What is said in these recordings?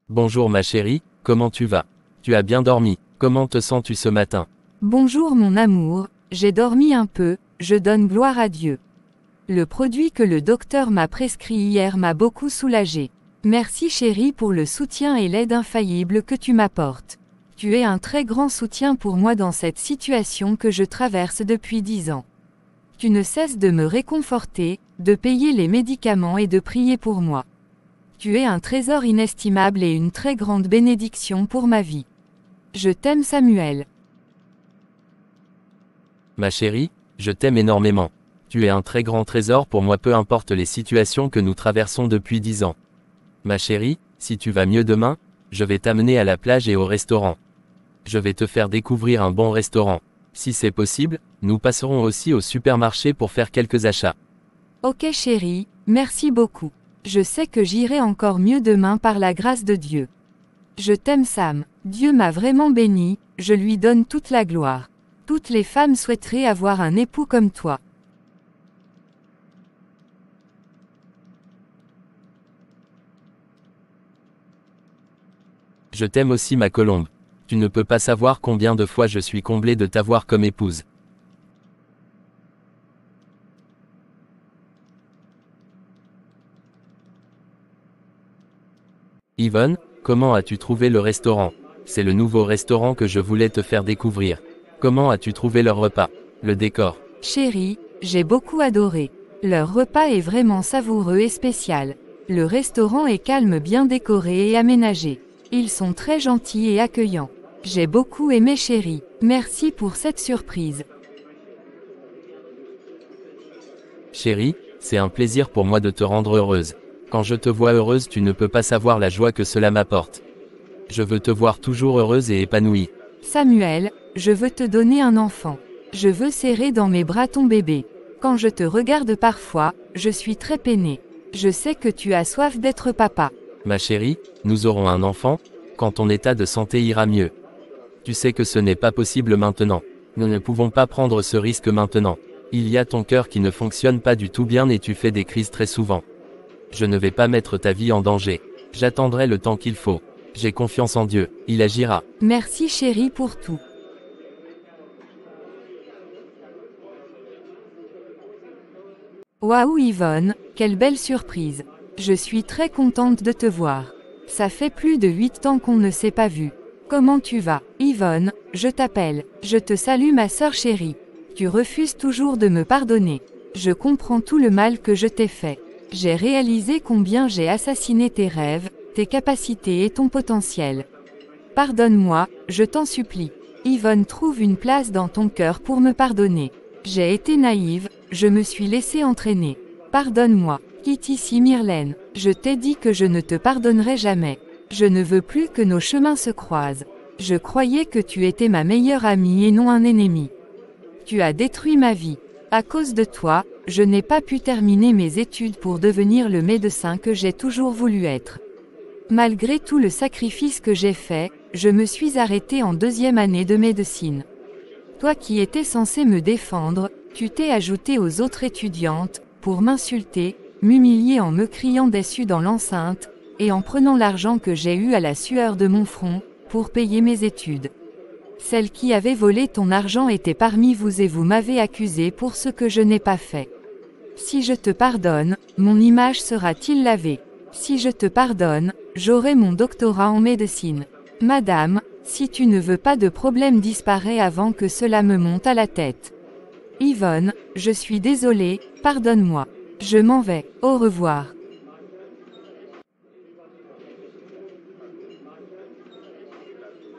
Bonjour ma chérie, comment tu vas? Tu as bien dormi, comment te sens-tu ce matin? Bonjour mon amour, j'ai dormi un peu, je donne gloire à Dieu. Le produit que le docteur m'a prescrit hier m'a beaucoup soulagé. Merci chérie pour le soutien et l'aide infaillible que tu m'apportes. Tu es un très grand soutien pour moi dans cette situation que je traverse depuis 10 ans. Tu ne cesses de me réconforter, de payer les médicaments et de prier pour moi. Tu es un trésor inestimable et une très grande bénédiction pour ma vie. Je t'aime Samuel. Ma chérie, je t'aime énormément. Tu es un très grand trésor pour moi peu importe les situations que nous traversons depuis 10 ans. Ma chérie, si tu vas mieux demain, je vais t'amener à la plage et au restaurant. Je vais te faire découvrir un bon restaurant. Si c'est possible, nous passerons aussi au supermarché pour faire quelques achats. Ok chérie, merci beaucoup. Je sais que j'irai encore mieux demain par la grâce de Dieu. Je t'aime Sam, Dieu m'a vraiment béni, je lui donne toute la gloire. Toutes les femmes souhaiteraient avoir un époux comme toi. Je t'aime aussi ma colombe. Tu ne peux pas savoir combien de fois je suis comblé de t'avoir comme épouse. Yvonne, comment as-tu trouvé le restaurant? C'est le nouveau restaurant que je voulais te faire découvrir. Comment as-tu trouvé leur repas? Le décor? Chérie, j'ai beaucoup adoré. Leur repas est vraiment savoureux et spécial. Le restaurant est calme, bien décoré et aménagé. Ils sont très gentils et accueillants. J'ai beaucoup aimé chérie. Merci pour cette surprise. Chérie, c'est un plaisir pour moi de te rendre heureuse. Quand je te vois heureuse, tu ne peux pas savoir la joie que cela m'apporte. Je veux te voir toujours heureuse et épanouie. Samuel, je veux te donner un enfant. Je veux serrer dans mes bras ton bébé. Quand je te regarde parfois, je suis très peinée. Je sais que tu as soif d'être papa. Ma chérie, nous aurons un enfant, quand ton état de santé ira mieux. Tu sais que ce n'est pas possible maintenant. Nous ne pouvons pas prendre ce risque maintenant. Il y a ton cœur qui ne fonctionne pas du tout bien et tu fais des crises très souvent. Je ne vais pas mettre ta vie en danger. J'attendrai le temps qu'il faut. J'ai confiance en Dieu, il agira. Merci chérie pour tout. Waouh Yvonne, quelle belle surprise. Je suis très contente de te voir. Ça fait plus de 8 ans qu'on ne s'est pas vu. Comment tu vas, Yvonne? Je t'appelle. Je te salue ma sœur chérie. Tu refuses toujours de me pardonner. Je comprends tout le mal que je t'ai fait. J'ai réalisé combien j'ai assassiné tes rêves, tes capacités et ton potentiel. Pardonne-moi, je t'en supplie. Yvonne, trouve une place dans ton cœur pour me pardonner. J'ai été naïve, je me suis laissée entraîner. Pardonne-moi. Quitte ici Myrlène. Je t'ai dit que je ne te pardonnerai jamais. Je ne veux plus que nos chemins se croisent. Je croyais que tu étais ma meilleure amie et non un ennemi. Tu as détruit ma vie. À cause de toi, je n'ai pas pu terminer mes études pour devenir le médecin que j'ai toujours voulu être. Malgré tout le sacrifice que j'ai fait, je me suis arrêtée en 2e année de médecine. Toi qui étais censé me défendre, tu t'es ajoutée aux autres étudiantes, pour m'insulter, m'humilier en me criant déçue dans l'enceinte, et en prenant l'argent que j'ai eu à la sueur de mon front, pour payer mes études. Celle qui avait volé ton argent était parmi vous et vous m'avez accusé pour ce que je n'ai pas fait. Si je te pardonne, mon image sera-t-il lavée? Si je te pardonne, j'aurai mon doctorat en médecine. Madame, si tu ne veux pas de problème, disparais avant que cela me monte à la tête. Yvonne, je suis désolée, pardonne-moi. Je m'en vais, au revoir.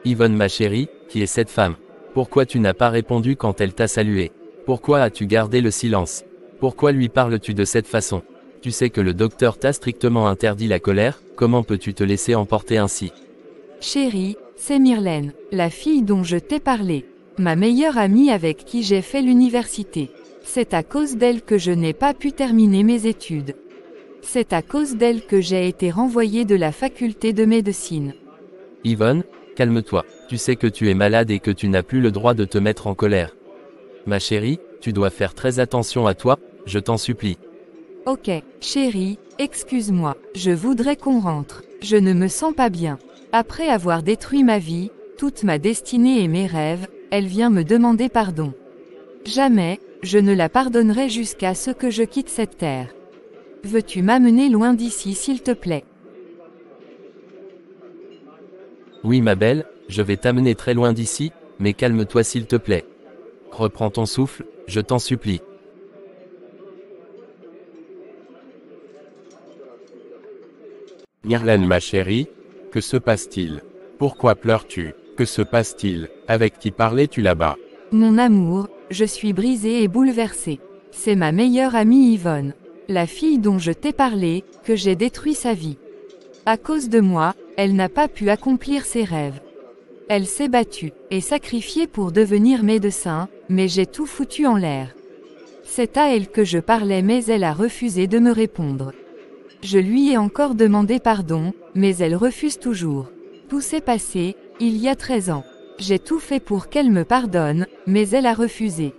Yvonne ma chérie, qui est cette femme? Pourquoi tu n'as pas répondu quand elle t'a salué? Pourquoi as-tu gardé le silence? Pourquoi lui parles-tu de cette façon? Tu sais que le docteur t'a strictement interdit la colère, comment peux-tu te laisser emporter ainsi? Chérie, c'est Myrlène, la fille dont je t'ai parlé. Ma meilleure amie avec qui j'ai fait l'université. C'est à cause d'elle que je n'ai pas pu terminer mes études. C'est à cause d'elle que j'ai été renvoyée de la faculté de médecine. Yvonne, calme-toi. Tu sais que tu es malade et que tu n'as plus le droit de te mettre en colère. Ma chérie, tu dois faire très attention à toi, je t'en supplie. Ok, chérie, excuse-moi, je voudrais qu'on rentre. Je ne me sens pas bien. Après avoir détruit ma vie, toute ma destinée et mes rêves, elle vient me demander pardon. Jamais, je ne la pardonnerai jusqu'à ce que je quitte cette terre. Veux-tu m'amener loin d'ici s'il te plaît? Oui ma belle, je vais t'amener très loin d'ici, mais calme-toi s'il te plaît. Reprends ton souffle, je t'en supplie. Myrlène ma chérie, que se passe-t-il? Pourquoi pleures-tu? Que se passe-t-il? Avec qui parlais-tu là-bas? Mon amour, je suis brisée et bouleversée. C'est ma meilleure amie Yvonne. La fille dont je t'ai parlé, que j'ai détruit sa vie. À cause de moi, elle n'a pas pu accomplir ses rêves. Elle s'est battue et sacrifiée pour devenir médecin, mais j'ai tout foutu en l'air. C'est à elle que je parlais mais elle a refusé de me répondre. Je lui ai encore demandé pardon, mais elle refuse toujours. Tout s'est passé, il y a 13 ans. J'ai tout fait pour qu'elle me pardonne, mais elle a refusé.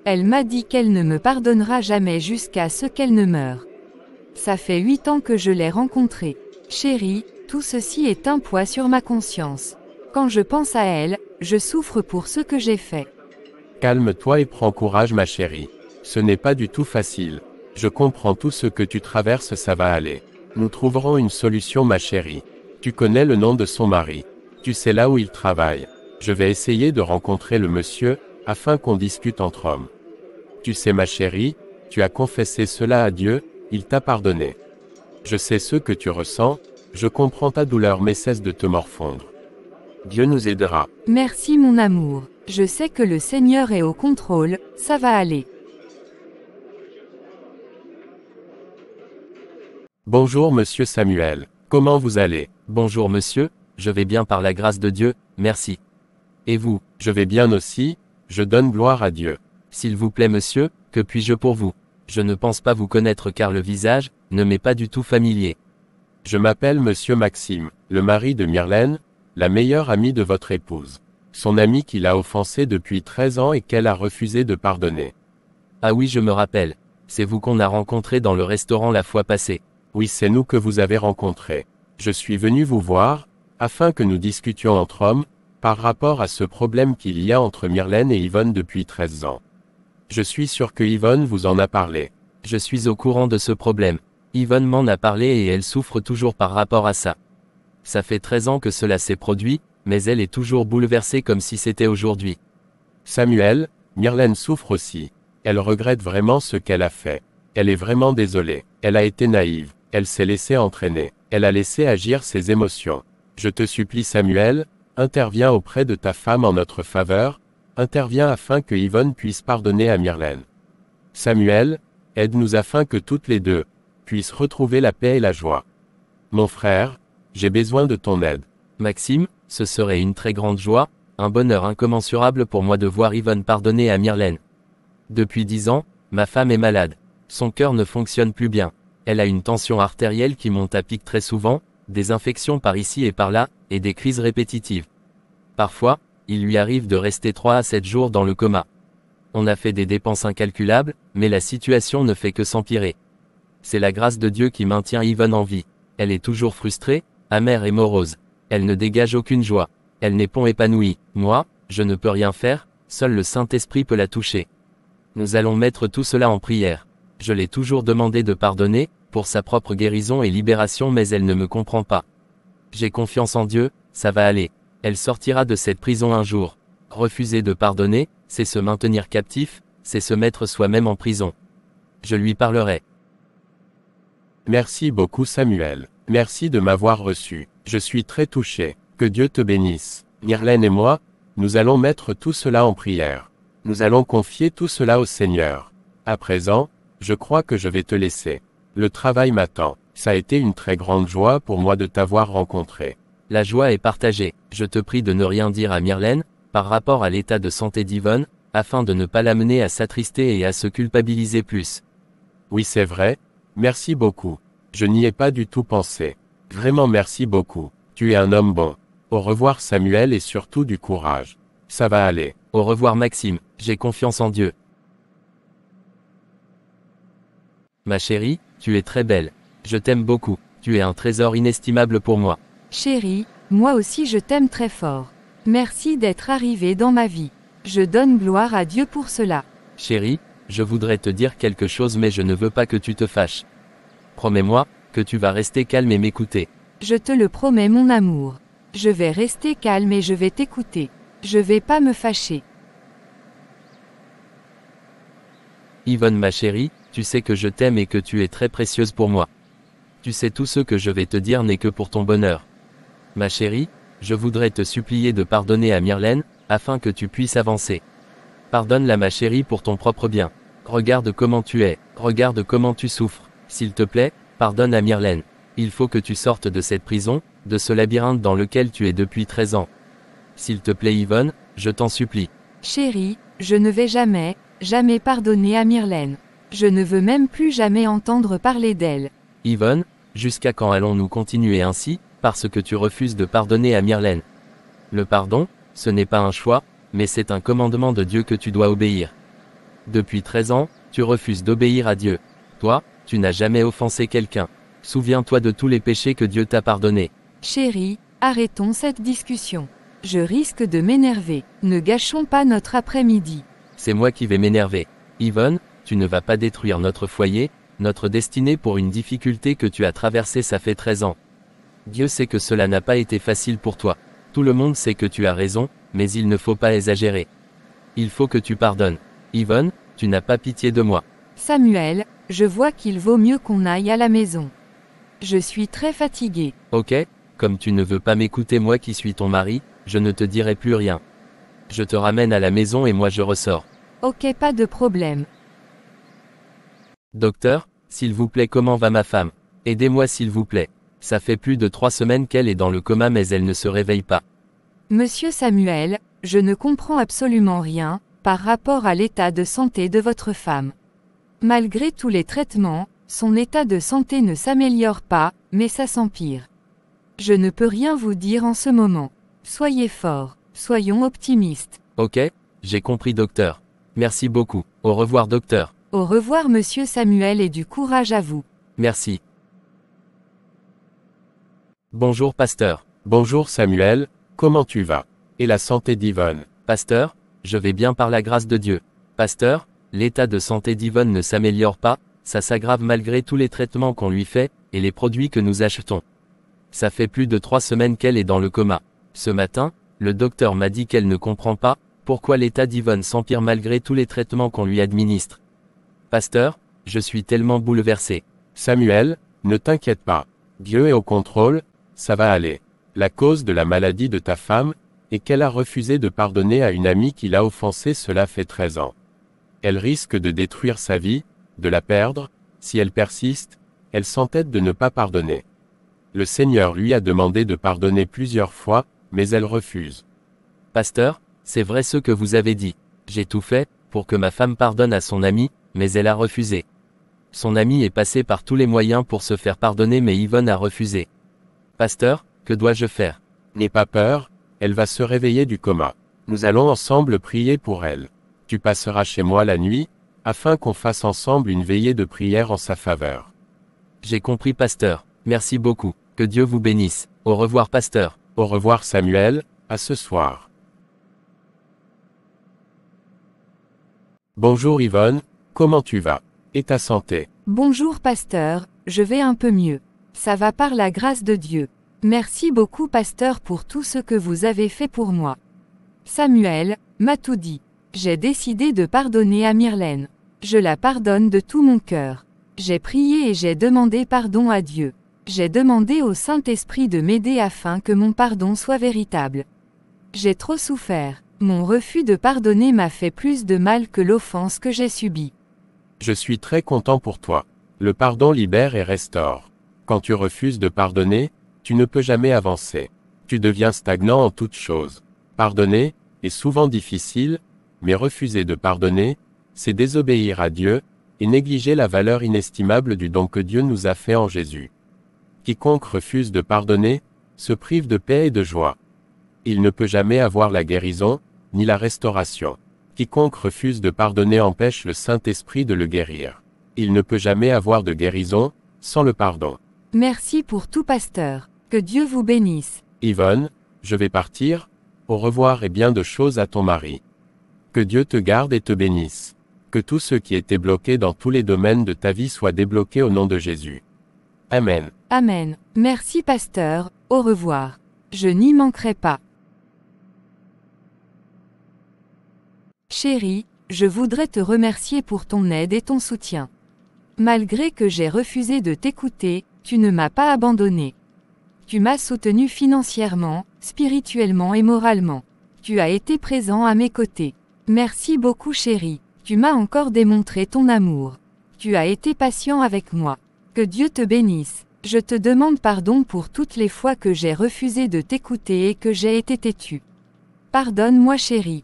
Elle m'a dit qu'elle ne me pardonnera jamais jusqu'à ce qu'elle ne meure. Ça fait 8 ans que je l'ai rencontrée. Chérie, tout ceci est un poids sur ma conscience. Quand je pense à elle, je souffre pour ce que j'ai fait. Calme-toi et prends courage ma chérie. Ce n'est pas du tout facile. Je comprends tout ce que tu traverses, ça va aller. Nous trouverons une solution ma chérie. Tu connais le nom de son mari. Tu sais là où il travaille. Je vais essayer de rencontrer le monsieur, afin qu'on discute entre hommes. Tu sais ma chérie, tu as confessé cela à Dieu, il t'a pardonné. Je sais ce que tu ressens, je comprends ta douleur mais cesse de te morfondre. Dieu nous aidera. Merci mon amour. Je sais que le Seigneur est au contrôle, ça va aller. Bonjour monsieur Samuel, comment vous allez? Bonjour monsieur, je vais bien par la grâce de Dieu, merci. Et vous? Je vais bien aussi, je donne gloire à Dieu. S'il vous plaît monsieur, que puis-je pour vous? Je ne pense pas vous connaître car le visage ne m'est pas du tout familier. Je m'appelle monsieur Maxime, le mari de Myrlène, la meilleure amie de votre épouse. Son amie qui l'a offensée depuis 13 ans et qu'elle a refusé de pardonner. Ah oui je me rappelle, c'est vous qu'on a rencontré dans le restaurant la fois passée. Oui c'est nous que vous avez rencontrés. Je suis venu vous voir, afin que nous discutions entre hommes, par rapport à ce problème qu'il y a entre Myrlène et Yvonne depuis 13 ans. Je suis sûr que Yvonne vous en a parlé. Je suis au courant de ce problème. Yvonne m'en a parlé et elle souffre toujours par rapport à ça. Ça fait 13 ans que cela s'est produit, mais elle est toujours bouleversée comme si c'était aujourd'hui. Samuel, Myrlène souffre aussi. Elle regrette vraiment ce qu'elle a fait. Elle est vraiment désolée. Elle a été naïve. Elle s'est laissée entraîner. Elle a laissé agir ses émotions. Je te supplie Samuel, interviens auprès de ta femme en notre faveur, interviens afin que Yvonne puisse pardonner à Myrlène. Samuel, aide-nous afin que toutes les deux puissent retrouver la paix et la joie. Mon frère, j'ai besoin de ton aide. Maxime, ce serait une très grande joie, un bonheur incommensurable pour moi de voir Yvonne pardonner à Myrlène. Depuis 10 ans, ma femme est malade. Son cœur ne fonctionne plus bien. Elle a une tension artérielle qui monte à pic très souvent, des infections par ici et par là, et des crises répétitives. Parfois, il lui arrive de rester 3 à 7 jours dans le coma. On a fait des dépenses incalculables, mais la situation ne fait que s'empirer. C'est la grâce de Dieu qui maintient Yvonne en vie. Elle est toujours frustrée, amère et morose. Elle ne dégage aucune joie. Elle n'est pas épanouie. Moi, je ne peux rien faire, seul le Saint-Esprit peut la toucher. Nous allons mettre tout cela en prière. Je l'ai toujours demandé de pardonner, pour sa propre guérison et libération mais elle ne me comprend pas. J'ai confiance en Dieu, ça va aller. Elle sortira de cette prison un jour. Refuser de pardonner, c'est se maintenir captif, c'est se mettre soi-même en prison. Je lui parlerai. Merci beaucoup Samuel. Merci de m'avoir reçu. Je suis très touché. Que Dieu te bénisse. Myrlène et moi, nous allons mettre tout cela en prière. Nous allons confier tout cela au Seigneur. À présent, je crois que je vais te laisser. Le travail m'attend. Ça a été une très grande joie pour moi de t'avoir rencontré. La joie est partagée. Je te prie de ne rien dire à Myrlène, par rapport à l'état de santé d'Yvonne, afin de ne pas l'amener à s'attrister et à se culpabiliser plus. Oui c'est vrai, merci beaucoup. Je n'y ai pas du tout pensé. Vraiment merci beaucoup. Tu es un homme bon. Au revoir Samuel et surtout du courage. Ça va aller. Au revoir Maxime, j'ai confiance en Dieu. Ma chérie, tu es très belle. Je t'aime beaucoup. Tu es un trésor inestimable pour moi. Chérie, moi aussi je t'aime très fort. Merci d'être arrivé dans ma vie. Je donne gloire à Dieu pour cela. Chérie, je voudrais te dire quelque chose mais je ne veux pas que tu te fâches. Promets-moi, que tu vas rester calme et m'écouter. Je te le promets mon amour. Je vais rester calme et je vais t'écouter. Je vais pas me fâcher. Yvonne ma chérie, tu sais que je t'aime et que tu es très précieuse pour moi. Tu sais tout ce que je vais te dire n'est que pour ton bonheur. Ma chérie, je voudrais te supplier de pardonner à Myrlène, afin que tu puisses avancer. Pardonne-la ma chérie pour ton propre bien. Regarde comment tu es, regarde comment tu souffres. S'il te plaît, pardonne à Myrlène. Il faut que tu sortes de cette prison, de ce labyrinthe dans lequel tu es depuis 13 ans. S'il te plaît Yvonne, je t'en supplie. Chérie, je ne vais jamais, jamais pardonner à Myrlène. Je ne veux même plus jamais entendre parler d'elle. Yvonne, jusqu'à quand allons-nous continuer ainsi, parce que tu refuses de pardonner à Myrlène? Le pardon, ce n'est pas un choix, mais c'est un commandement de Dieu que tu dois obéir. Depuis 13 ans, tu refuses d'obéir à Dieu. Toi, tu n'as jamais offensé quelqu'un. Souviens-toi de tous les péchés que Dieu t'a pardonnés. Chérie, arrêtons cette discussion. Je risque de m'énerver. Ne gâchons pas notre après-midi. C'est moi qui vais m'énerver. Yvonne, tu ne vas pas détruire notre foyer, notre destinée pour une difficulté que tu as traversée ça fait 13 ans. Dieu sait que cela n'a pas été facile pour toi. Tout le monde sait que tu as raison, mais il ne faut pas exagérer. Il faut que tu pardonnes. Yvonne, tu n'as pas pitié de moi. Samuel, je vois qu'il vaut mieux qu'on aille à la maison. Je suis très fatiguée. Ok, comme tu ne veux pas m'écouter moi qui suis ton mari, je ne te dirai plus rien. Je te ramène à la maison et moi je ressors. Ok, pas de problème. Docteur, s'il vous plaît, comment va ma femme? Aidez-moi s'il vous plaît. Ça fait plus de 3 semaines qu'elle est dans le coma mais elle ne se réveille pas. Monsieur Samuel, je ne comprends absolument rien, par rapport à l'état de santé de votre femme. Malgré tous les traitements, son état de santé ne s'améliore pas, mais ça s'empire. Je ne peux rien vous dire en ce moment. Soyez fort, soyons optimistes. Ok, j'ai compris docteur. Merci beaucoup. Au revoir docteur. Au revoir monsieur Samuel et du courage à vous. Merci. Bonjour pasteur. Bonjour Samuel, comment tu vas? Et la santé d'Yvonne? Pasteur, je vais bien par la grâce de Dieu. Pasteur, l'état de santé d'Yvonne ne s'améliore pas, ça s'aggrave malgré tous les traitements qu'on lui fait, et les produits que nous achetons. Ça fait plus de 3 semaines qu'elle est dans le coma. Ce matin, le docteur m'a dit qu'elle ne comprend pas, pourquoi l'état d'Yvonne s'empire malgré tous les traitements qu'on lui administre. Pasteur, je suis tellement bouleversé. Samuel, ne t'inquiète pas. Dieu est au contrôle, ça va aller. La cause de la maladie de ta femme est qu'elle a refusé de pardonner à une amie qui l'a offensée cela fait 13 ans. Elle risque de détruire sa vie, de la perdre, si elle persiste, elle s'entête de ne pas pardonner. Le Seigneur lui a demandé de pardonner plusieurs fois, mais elle refuse. Pasteur, c'est vrai ce que vous avez dit. J'ai tout fait, pour que ma femme pardonne à son amie, mais elle a refusé. Son amie est passée par tous les moyens pour se faire pardonner mais Yvonne a refusé. Pasteur, que dois-je faire? N'aie pas peur, elle va se réveiller du coma. Nous allons ensemble prier pour elle. Tu passeras chez moi la nuit, afin qu'on fasse ensemble une veillée de prière en sa faveur. J'ai compris pasteur, merci beaucoup, que Dieu vous bénisse. Au revoir pasteur. Au revoir Samuel, à ce soir. Bonjour Yvonne, comment tu vas? Et ta santé? Bonjour pasteur, je vais un peu mieux. Ça va par la grâce de Dieu. Merci beaucoup pasteur pour tout ce que vous avez fait pour moi. Samuel m'a tout dit. J'ai décidé de pardonner à Myrlène. Je la pardonne de tout mon cœur. J'ai prié et j'ai demandé pardon à Dieu. J'ai demandé au Saint-Esprit de m'aider afin que mon pardon soit véritable. J'ai trop souffert. Mon refus de pardonner m'a fait plus de mal que l'offense que j'ai subie. Je suis très content pour toi. Le pardon libère et restaure. Quand tu refuses de pardonner, tu ne peux jamais avancer. Tu deviens stagnant en toutes choses. Pardonner est souvent difficile, mais refuser de pardonner, c'est désobéir à Dieu, et négliger la valeur inestimable du don que Dieu nous a fait en Jésus. Quiconque refuse de pardonner, se prive de paix et de joie. Il ne peut jamais avoir la guérison, ni la restauration. Quiconque refuse de pardonner empêche le Saint-Esprit de le guérir. Il ne peut jamais avoir de guérison, sans le pardon. Merci pour tout, pasteur. Que Dieu vous bénisse. Yvonne, je vais partir. Au revoir et bien de choses à ton mari. Que Dieu te garde et te bénisse. Que tout ce qui était bloqué dans tous les domaines de ta vie soit débloqué au nom de Jésus. Amen. Amen. Merci, pasteur. Au revoir. Je n'y manquerai pas. Chérie, je voudrais te remercier pour ton aide et ton soutien. Malgré que j'ai refusé de t'écouter, tu ne m'as pas abandonné. Tu m'as soutenu financièrement, spirituellement et moralement. Tu as été présent à mes côtés. Merci beaucoup, chérie. Tu m'as encore démontré ton amour. Tu as été patient avec moi. Que Dieu te bénisse. Je te demande pardon pour toutes les fois que j'ai refusé de t'écouter et que j'ai été têtue. Pardonne-moi, chérie.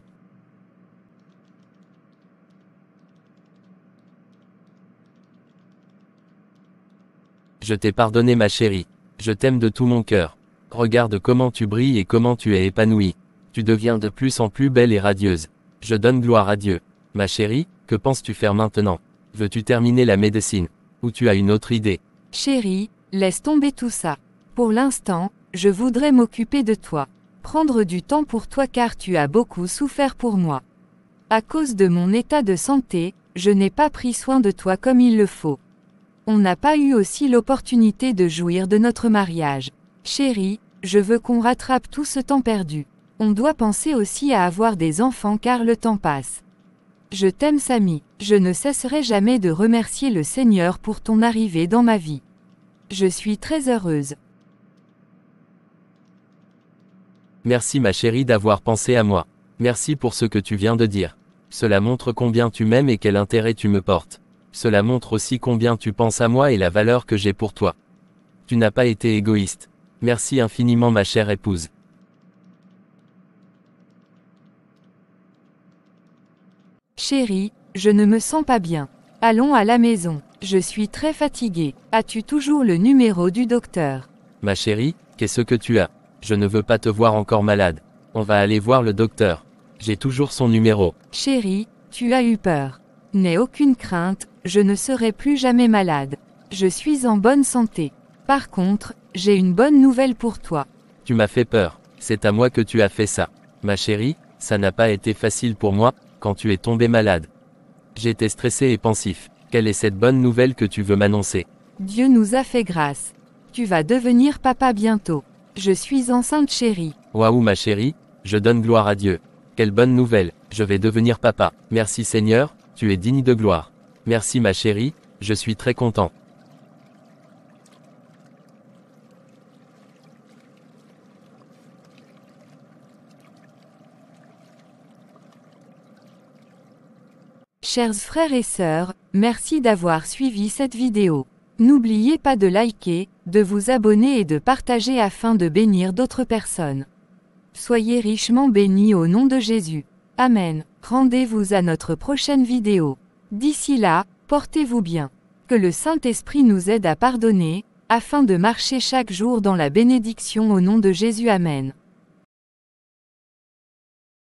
Je t'ai pardonné, ma chérie. Je t'aime de tout mon cœur. Regarde comment tu brilles et comment tu es épanouie. Tu deviens de plus en plus belle et radieuse. Je donne gloire à Dieu. Ma chérie, que penses-tu faire maintenant? Veux-tu terminer la médecine? Ou tu as une autre idée? Chérie, laisse tomber tout ça. Pour l'instant, je voudrais m'occuper de toi. Prendre du temps pour toi car tu as beaucoup souffert pour moi. À cause de mon état de santé, je n'ai pas pris soin de toi comme il le faut. On n'a pas eu aussi l'opportunité de jouir de notre mariage. Chérie, je veux qu'on rattrape tout ce temps perdu. On doit penser aussi à avoir des enfants car le temps passe. Je t'aime, Samy. Je ne cesserai jamais de remercier le Seigneur pour ton arrivée dans ma vie. Je suis très heureuse. Merci, ma chérie, d'avoir pensé à moi. Merci pour ce que tu viens de dire. Cela montre combien tu m'aimes et quel intérêt tu me portes. Cela montre aussi combien tu penses à moi et la valeur que j'ai pour toi. Tu n'as pas été égoïste. Merci infiniment, ma chère épouse. Chérie, je ne me sens pas bien. Allons à la maison. Je suis très fatiguée. As-tu toujours le numéro du docteur? Ma chérie, qu'est-ce que tu as? Je ne veux pas te voir encore malade. On va aller voir le docteur. J'ai toujours son numéro. Chérie, tu as eu peur. N'aie aucune crainte, je ne serai plus jamais malade. Je suis en bonne santé. Par contre, j'ai une bonne nouvelle pour toi. Tu m'as fait peur. C'est à moi que tu as fait ça. Ma chérie, ça n'a pas été facile pour moi, quand tu es tombé malade. J'étais stressé et pensif. Quelle est cette bonne nouvelle que tu veux m'annoncer? Dieu nous a fait grâce. Tu vas devenir papa bientôt. Je suis enceinte, chérie. Waouh, ma chérie, je donne gloire à Dieu. Quelle bonne nouvelle, je vais devenir papa. Merci Seigneur, tu es digne de gloire. Merci ma chérie, je suis très content. Chers frères et sœurs, merci d'avoir suivi cette vidéo. N'oubliez pas de liker, de vous abonner et de partager afin de bénir d'autres personnes. Soyez richement bénis au nom de Jésus. Amen. Rendez-vous à notre prochaine vidéo. D'ici là, portez-vous bien. Que le Saint-Esprit nous aide à pardonner, afin de marcher chaque jour dans la bénédiction au nom de Jésus. Amen.